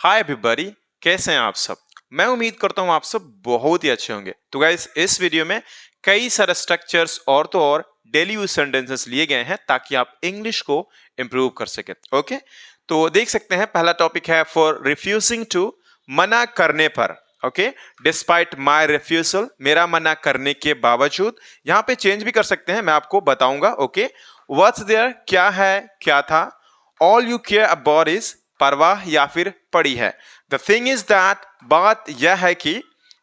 Hi everybody, कैसे हैं आप सब। मैं उम्मीद करता हूं आप सब बहुत ही अच्छे होंगे। तो गाइस, इस वीडियो में कई सारे स्ट्रक्चर्स और तो और डेली यूज सेंटेंसेस लिए गए हैं ताकि आप इंग्लिश को इंप्रूव कर सके। ओके, तो देख सकते हैं पहला टॉपिक है फॉर रिफ्यूजिंग टू, मना करने पर। ओके, डिस्पाइट माई रिफ्यूजल, मेरा मना करने के बावजूद। यहाँ पे चेंज भी कर सकते हैं, मैं आपको बताऊंगा। ओके, व्हाट्स देयर, क्या है, क्या था। All you care about is, परवाह या फिर पड़ी है। द थिंग इज दैट, बात यह है कि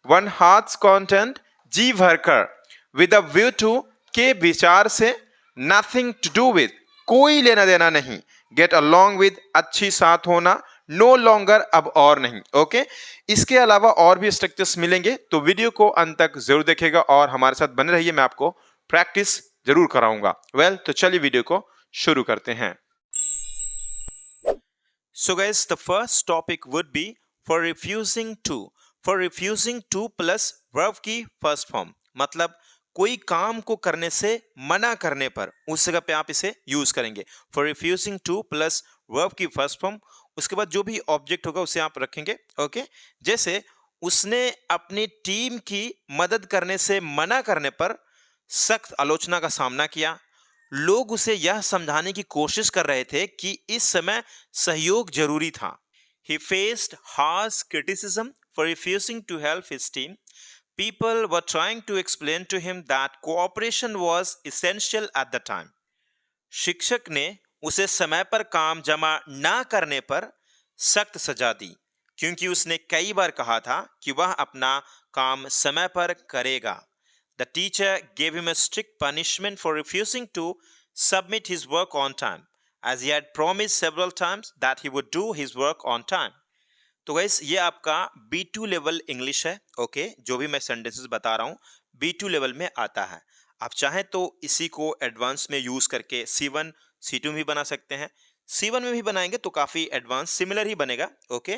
वन हार्ट्स कंटेंट, जी भरकर, विद अ व्यू टू, के विचार से, नथिंग टू डू विद, कोई लेना देना नहीं, गेट अलोंग विद, अच्छी साथ होना, नो लॉन्गर, अब और नहीं। ओके, इसके अलावा और भी स्ट्रक्चर्स मिलेंगे, तो वीडियो को अंत तक जरूर देखेगा और हमारे साथ बने रहिए, मैं आपको प्रैक्टिस जरूर कराऊंगा। तो चलिए वीडियो को शुरू करते हैं। So guys, the first topic would be for refusing to. For refusing to plus verb की first form, मतलब कोई काम को करने से मना करने पर उस जगह पे आप इसे यूज करेंगे। For refusing to plus verb की first form, उसके बाद जो भी ऑब्जेक्ट होगा उसे आप रखेंगे। ओके, जैसे उसने अपनी टीम की मदद करने से मना करने पर सख्त आलोचना का सामना किया। लोग उसे यह समझाने की कोशिश कर रहे थे कि इस समय सहयोग जरूरी था। He faced harsh criticism for refusing to help his team. People were trying to explain to him that cooperation was essential at the time. शिक्षक ने उसे समय पर काम जमा ना करने पर सख्त सजा दी, क्योंकि उसने कई बार कहा था कि वह अपना काम समय पर करेगा। The teacher gave him a strict punishment for refusing to submit his work on time, as he had promised several times that he would do his work on time. तो गाइस, ये आपका B2 लेवल इंग्लिश है। Okay, जो भी मैं sentences बता रहा हूँ B2 लेवल में आता है। आप चाहें तो इसी को एडवांस में यूज करके C1 C2 भी बना सकते हैं। C1 में भी बनाएंगे तो काफी एडवांस सिमिलर ही बनेगा। ओके,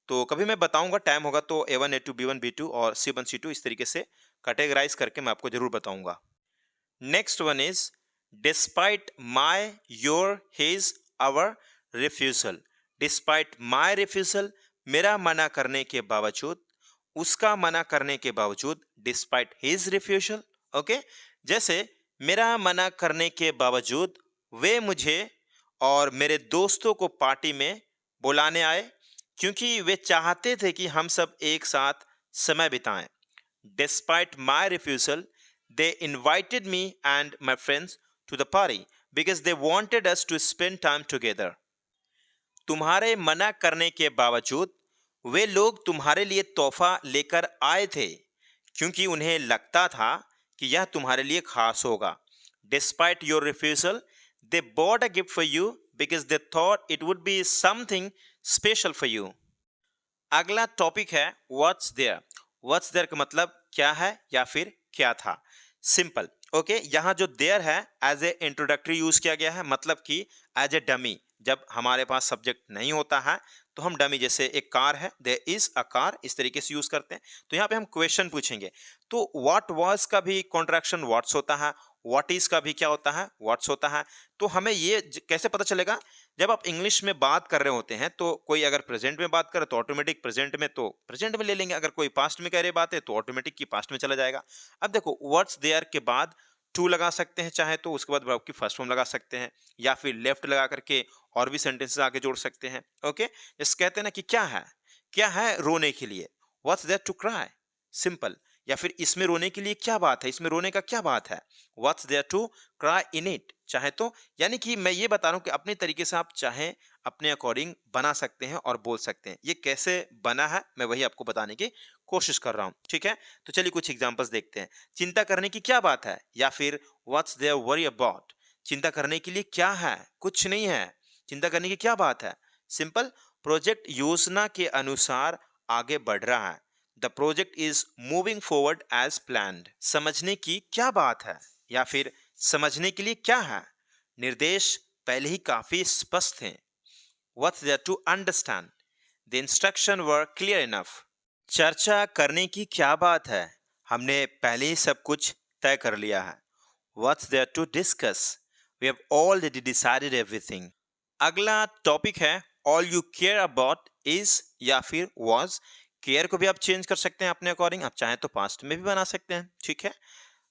तो कभी मैं बताऊंगा, टाइम होगा तो A1 A2 B1 B2 और C1 C2 इस तरीके से कैटेगराइज करके मैं आपको जरूर बताऊंगा। Next one is despite my, your, his, our refusal. Despite my refusal, मेरा मना करने के बावजूद, उसका मना करने के बावजूद, डिस्पाइट हिज रिफ्यूजल। ओके, जैसे मेरा मना करने के बावजूद वे मुझे और मेरे दोस्तों को पार्टी में बुलाने आए, क्योंकि वे चाहते थे कि हम सब एक साथ समय बिताएं। Despite my refusal, they invited me and my friends to the party because they wanted us to spend time together. तुम्हारे मना करने के बावजूद वे लोग तुम्हारे लिए तोहफा लेकर आए थे, क्योंकि उन्हें लगता था कि यह तुम्हारे लिए खास होगा। Despite your refusal, they bought a gift for you because they thought it would be something special for you. अगला टॉपिक है व्हाट्स देयर। व्हाट्स देयर का मतलब क्या है या फिर क्या था। सिंपल। ओके, यहाँ जो देयर है एज ए इंट्रोडक्टरी यूज किया गया है, मतलब कि एज ए डमी। जब हमारे पास सब्जेक्ट नहीं होता है तो हम डमी, जैसे एक कार है, देयर इज अ कार, इस तरीके से यूज करते हैं। तो यहाँ पे हम क्वेश्चन पूछेंगे तो व्हाट वाज का भी कॉन्ट्रैक्शन व्हाट्स होता है, व्हाट इज का भी क्या होता है, व्हाट्स होता है। तो हमें ये कैसे पता चलेगा, जब आप इंग्लिश में बात कर रहे होते हैं तो कोई अगर प्रेजेंट में बात करे तो ऑटोमेटिक प्रेजेंट में तो प्रेजेंट में ले लेंगे, अगर कोई पास्ट में कह रही बात है तो ऑटोमेटिक की पास्ट में चला जाएगा। अब देखो, व्हाट्स देयर के बाद टू लगा सकते हैं चाहे तो, उसके बाद वर्ब की फर्स्ट फॉर्म लगा सकते हैं, या फिर लेफ्ट लगा करके और भी सेंटेंसेस आगे जोड़ सकते हैं। ओके, जैसे कहते हैं ना कि क्या है रोने के लिए, what's there to cry, simple. या फिर इसमें रोने के लिए क्या बात है, इसमें रोने का क्या बात है, what's there to cry in it, चाहे तो। यानी कि मैं ये बता रहा हूं कि अपने तरीके से आप चाहें अपने अकॉर्डिंग बना सकते हैं और बोल सकते हैं। ये कैसे बना है मैं वही आपको बताने की कोशिश कर रहा हूं, ठीक है। तो चलिए कुछ एग्जांपल्स देखते हैं। चिंता करने की क्या बात है, या फिर व्हाट्स देयर वरी अबाउट, चिंता करने के लिए क्या है, कुछ नहीं है, चिंता करने की क्या बात है, सिंपल। प्रोजेक्ट योजना के अनुसार आगे बढ़ रहा है, the project is moving forward as planned. समझने की क्या बात है, या फिर समझने के लिए क्या है, निर्देश पहले ही काफी स्पष्ट हैं। What's there to understand? The instruction were clear enough. चर्चा करने की क्या बात है, हमने पहले ही सब कुछ तय कर लिया है। What's there to discuss? We have already decided everything. अगला टॉपिक है all you care about is या फिर was। केयर को भी आप चेंज कर सकते हैं अपने अकॉर्डिंग, आप चाहें तो पास्ट में भी बना सकते हैं, ठीक है।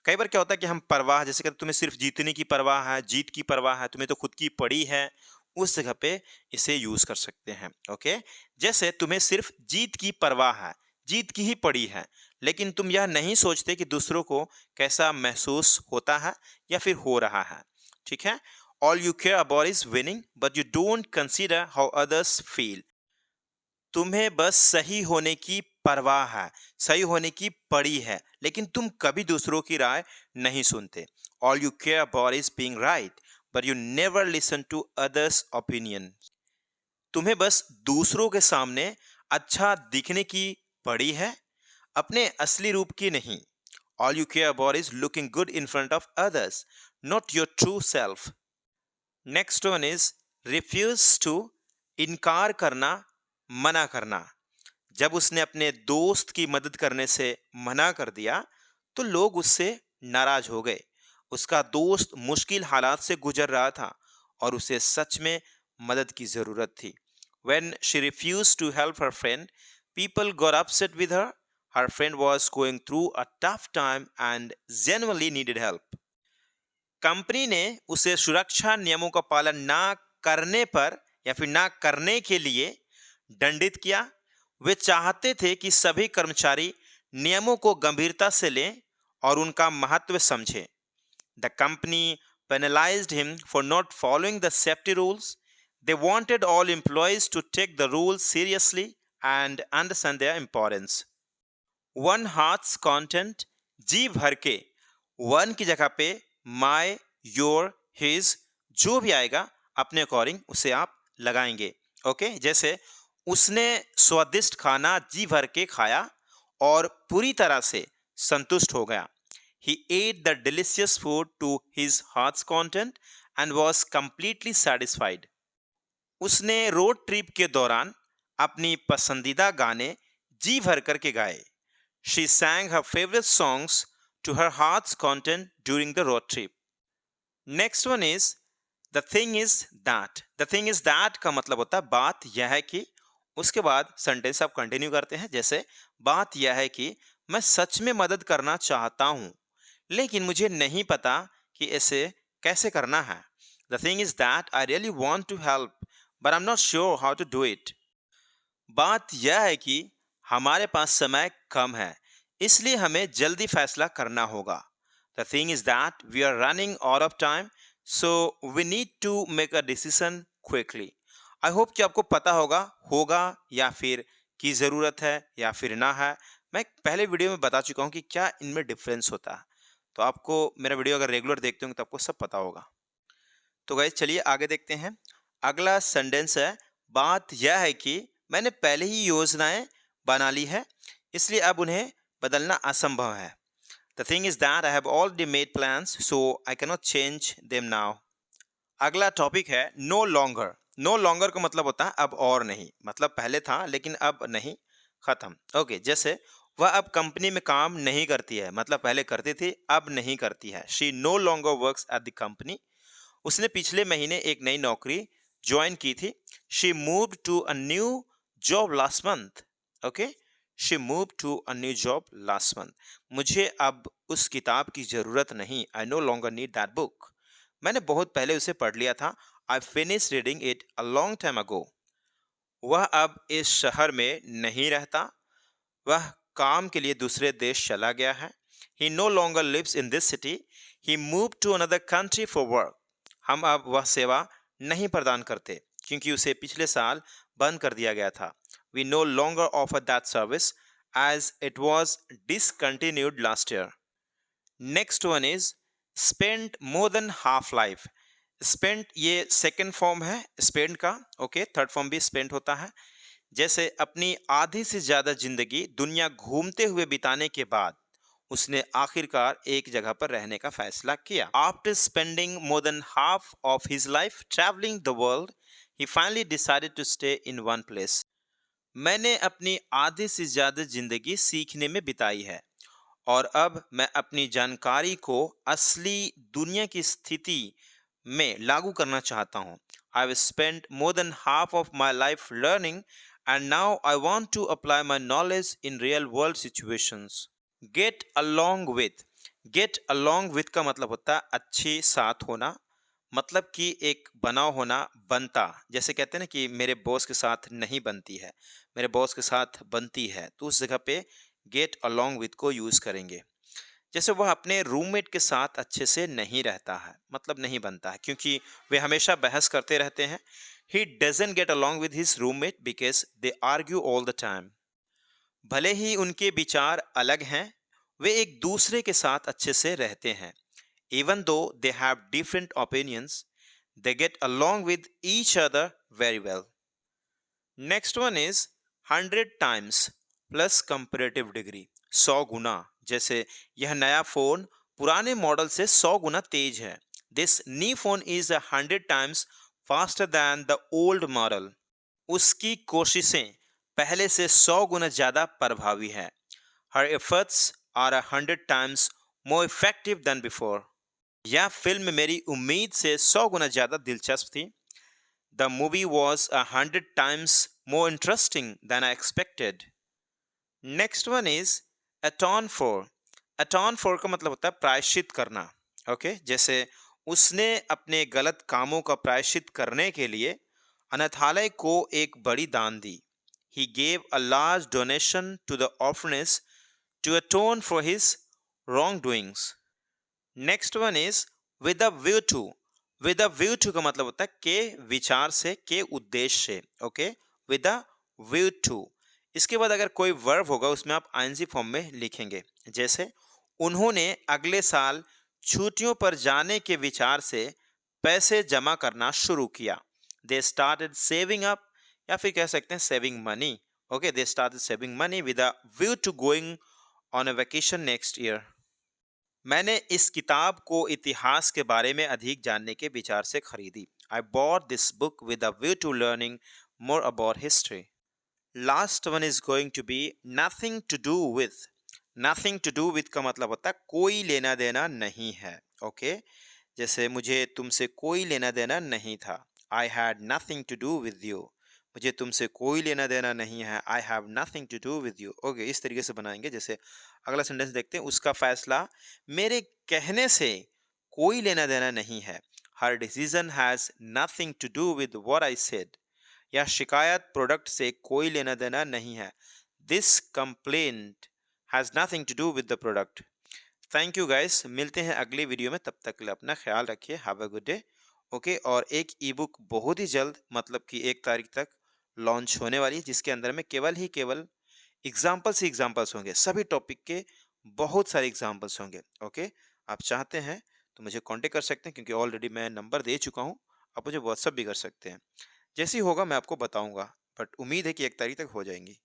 कई बार क्या होता है कि हम परवाह, जैसे कि तुम्हें सिर्फ जीतने की परवाह है, जीत की परवाह है, तुम्हें तो खुद की पड़ी है, उस जगह पे इसे यूज कर सकते हैं। ओके, जैसे तुम्हें सिर्फ जीत की परवाह है, जीत की ही पड़ी है, लेकिन तुम यह नहीं सोचते कि दूसरों को कैसा महसूस होता है या फिर हो रहा है, ठीक है। All you care about is winning but you don't consider how others feel. तुम्हें बस सही होने की परवाह है, सही होने की पड़ी है, लेकिन तुम कभी दूसरों की राय नहीं सुनते। All you care about is being right but you never listen to others opinion. तुम्हें बस दूसरों के सामने अच्छा दिखने की पड़ी है, अपने असली रूप की नहीं। All you care about is looking good in front of others, not your true self. Next one is refuse to, इनकार करना, मना करना। जब उसने अपने दोस्त की मदद करने से मना कर दिया तो लोग उससे नाराज हो गए। उसका दोस्त मुश्किल हालात से गुजर रहा था और उसे सच में मदद की जरूरत थी। When she refused to help her friend, people got upset with her. Her friend was going through a tough time and genuinely needed help. Company ने उसे सुरक्षा नियमों का पालन ना करने पर या फिर ना करने के लिए दंडित किया। वे चाहते थे कि सभी कर्मचारी नियमों को गंभीरता से लें और उनका महत्व समझें। The company penalized him for not following the safety rules. They wanted all employees to take the rules seriously and understand their importance. One hearts content, जी भर के, वन की जगह पे माय, योर, हिज, जो भी आएगा अपने अकॉर्डिंग उसे आप लगाएंगे। ओके, जैसे उसने स्वादिष्ट खाना जी भर के खाया और पूरी तरह से संतुष्ट हो गया। He ate the delicious food to his heart's content and was completely satisfied. उसने रोड ट्रिप के दौरान अपनी पसंदीदा गाने जी भर करके गाए। She sang her favorite songs to her heart's content during the road trip. Next one is the thing is that. The thing is that का मतलब होता है बात यह है कि, उसके बाद सेंटेंस आप कंटिन्यू करते हैं, जैसे बात यह है कि मैं सच में मदद करना चाहता हूं लेकिन मुझे नहीं पता कि इसे कैसे करना है। The thing is that I really want to help but I am not sure how to do it. बात यह है कि हमारे पास समय कम है, इसलिए हमें जल्दी फैसला करना होगा। The thing is that we are running out of time so we need to make a decision quickly. I hope कि आपको पता होगा या फिर की ज़रूरत है या फिर ना है। मैं पहले वीडियो में बता चुका हूँ कि क्या इनमें डिफरेंस होता है, तो आपको मेरा वीडियो अगर रेगुलर देखते होंगे तो आपको सब पता होगा। तो गाइस चलिए आगे देखते हैं। अगला सेंटेंस है, बात यह है कि मैंने पहले ही योजनाएं बना ली है, इसलिए अब उन्हें बदलना असंभव है। The thing is that I have already made plans so I can not change them now. अगला टॉपिक है नो लॉन्गर। नो लॉन्गर का मतलब होता है अब और नहीं, मतलब पहले था लेकिन अब नहीं, खत्म। ओके, जैसे वह अब कंपनी में काम नहीं करती है, मतलब पहले करती थी अब नहीं करती है। She no longer works at the company. उसने पिछले महीने एक नई नौकरी ज्वाइन की थी। She moved to a new job last month. Okay, she move to a new job last month. मुझे अब उस किताब की जरूरत नहीं। I no longer need that book. मैंने बहुत पहले उसे पढ़ लिया था। I finish reading it a long time ago. वह अब इस शहर में नहीं रहता, वह काम के लिए दूसरे देश चला गया है। He no longer lives in this city, he move to another country for work. हम अब वह सेवा नहीं प्रदान करते क्योंकि उसे पिछले साल बंद कर दिया गया था। We no longer offer that service as it was discontinued last year. Next one is spend more than half life. Spend ये सेकेंड फॉर्म है स्पेंड का। ओके, थर्ड फॉर्म भी स्पेंड होता है। जैसे अपनी आधी से ज्यादा जिंदगी दुनिया घूमते हुए बिताने के बाद उसने आखिरकार एक जगह पर रहने का फैसला किया। After spending more than half of his life travelling the world, he finally decided to stay in one place. मैंने अपनी आधी से ज्यादा जिंदगी सीखने में बिताई है और अब मैं अपनी जानकारी को असली दुनिया की स्थिति में लागू करना चाहता हूँ। I have spent more than half of my life learning and now I want to apply my knowledge in real world situations. Get along with, get along with का मतलब होता है अच्छे साथ होना, मतलब कि एक बनाव होना, बनता। जैसे कहते हैं ना कि मेरे बॉस के साथ नहीं बनती है, मेरे बॉस के साथ बनती है, तो उस जगह पे गेट अलोंग विथ को यूज करेंगे। जैसे वह अपने रूममेट के साथ अच्छे से नहीं रहता है, मतलब नहीं बनता है, क्योंकि वे हमेशा बहस करते रहते हैं। He doesn't get along with his roommate because they argue all the time. भले ही उनके विचार अलग हैं, वे एक दूसरे के साथ अच्छे से रहते हैं। Even though they have different opinions, they get along with each other very well. Next one is 100 times plus comparative degree, 100 गुना। जैसे यह नया फोन पुराने मॉडल से 100 गुना तेज है। This new phone is 100 times faster than the old model. उसकी कोशिशें पहले से 100 गुना ज्यादा प्रभावी है। Her efforts are 100 times more effective than before. यह फिल्म मेरी उम्मीद से 100 गुना ज्यादा दिलचस्प थी। The movie was 100 times more interesting than I expected. Next one is atone for. Atone for का मतलब होता है प्रायश्चित करना। ओके जैसे उसने अपने गलत कामों का प्रायश्चित करने के लिए अनाथालय को एक बड़ी दान दी। He gave a large donation to the orphanage to atone for his wrong doings. Next one is with a view to. With a view to का मतलब होता है के विचार से, के उद्देश्य से। Okay with a view to. इसके बाद अगर कोई वर्ब होगा उसमें आप आईएनजी फॉर्म में लिखेंगे। जैसे उन्होंने अगले साल छुट्टियों पर जाने के विचार से पैसे जमा करना शुरू किया। दे स्टार्टेड सेविंग अप, या फिर कह सकते हैं saving money. Okay they started saving money with a view to going on a vacation next year. मैंने इस किताब को इतिहास के बारे में अधिक जानने के विचार से खरीदी। I bought this book with a view to learning more about history. Last one is going to be nothing to do with. Nothing to do with का मतलब होता है कोई लेना देना नहीं है। ओके जैसे मुझे तुमसे कोई लेना देना नहीं था। I had nothing to do with you. मुझे तुमसे कोई लेना देना नहीं है। I have nothing to do with you. Okay इस तरीके से बनाएंगे। जैसे अगला सेंटेंस देखते हैं। उसका फैसला मेरे कहने से कोई लेना देना नहीं है। Her decision has nothing to do with what I said. यह शिकायत प्रोडक्ट से कोई लेना देना नहीं है। This complaint has nothing to do with the product. Thank you guys, मिलते हैं अगली वीडियो में। तब तक के लिए अपना ख्याल रखिए। Have a good day. Okay और एक ई बुक बहुत ही जल्द, मतलब कि 1 तारीख तक लॉन्च होने वाली है, जिसके अंदर में केवल एग्जाम्पल्स ही एग्जाम्पल्स होंगे। सभी टॉपिक के बहुत सारे एग्जाम्पल्स होंगे। ओके आप चाहते हैं तो मुझे कांटेक्ट कर सकते हैं, क्योंकि ऑलरेडी मैं नंबर दे चुका हूँ। आप मुझे व्हाट्सअप भी कर सकते हैं। जैसे ही होगा मैं आपको बताऊंगा, बट उम्मीद है कि 1 तारीख तक हो जाएंगी।